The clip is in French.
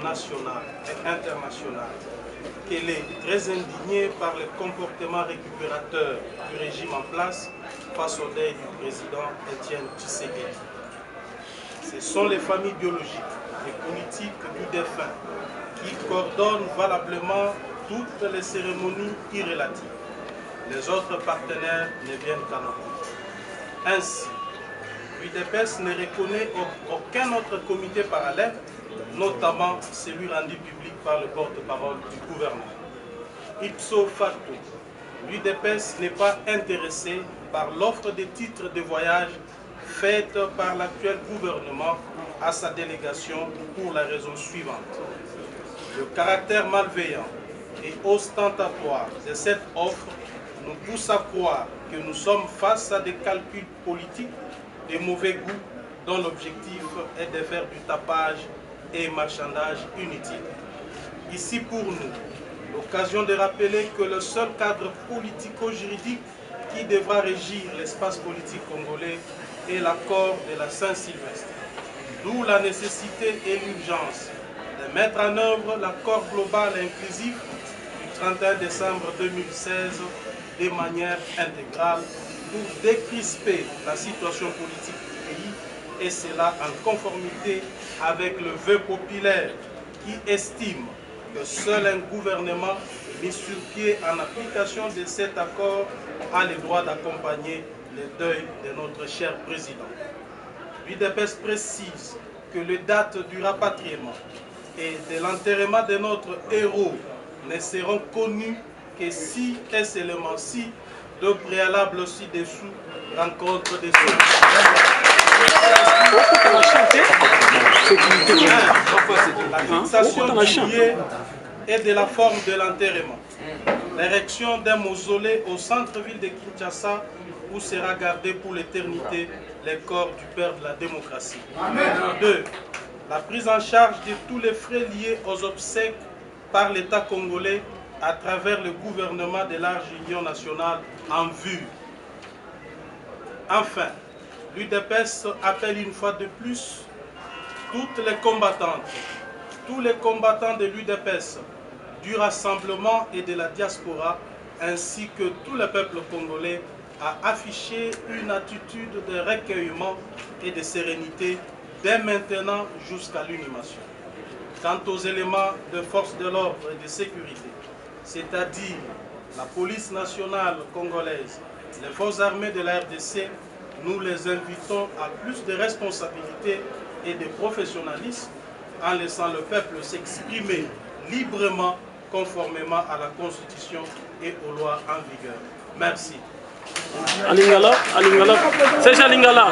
nationale et internationale qu'elle est très indignée par les comportements récupérateurs du régime en place face au deuil du président Étienne Tshisekedi. Ce sont les familles biologiques et politiques du défunt qui coordonnent valablement toutes les cérémonies irrélatives. Les autres partenaires ne viennent qu'à notre. Ainsi, l'UDPS ne reconnaît aucun autre comité parallèle, notamment celui rendu public par le porte-parole du gouvernement. Ipso facto, l'UDPS n'est pas intéressé par l'offre de titres de voyage faite par l'actuel gouvernement à sa délégation pour la raison suivante. Le caractère malveillant et ostentatoire de cette offre nous pousse à croire que nous sommes face à des calculs politiques de mauvais goût dont l'objectif est de faire du tapage et marchandage inutile. Ici pour nous, l'occasion de rappeler que le seul cadre politico-juridique qui devra régir l'espace politique congolais est l'accord de la Saint-Sylvestre. D'où la nécessité et l'urgence de mettre en œuvre l'accord global et inclusif du 31 décembre 2016 de manière intégrale pour décrisper la situation politique du pays, et cela en conformité avec le vœu populaire qui estime que seul un gouvernement mis sur pied en application de cet accord a le droit d'accompagner le deuil de notre cher président. L'UDPS précise que les dates du rapatriement et de l'enterrement de notre héros ne seront connues que si et seulement si de préalables ci-dessous rencontrent des solutions. La fixation du lieu et de la forme de l'enterrement. L'érection d'un mausolée au centre-ville de Kinshasa où sera gardé pour l'éternité les corps du père de la démocratie. 2. La prise en charge de tous les frais liés aux obsèques par l'État congolais à travers le gouvernement de large union nationale en vue. Enfin, l'UDPS appelle une fois de plus toutes les combattantes, tous les combattants de l'UDPS, du rassemblement et de la diaspora, ainsi que tout le peuple congolais, à afficher une attitude de recueillement et de sérénité dès maintenant jusqu'à l'inhumation. Quant aux éléments de force de l'ordre et de sécurité, c'est-à-dire la police nationale congolaise, les forces armées de la RDC, nous les invitons à plus de responsabilité et de professionnalisme en laissant le peuple s'exprimer librement conformément à la Constitution et aux lois en vigueur. Merci. Alingala, c'est Alingala.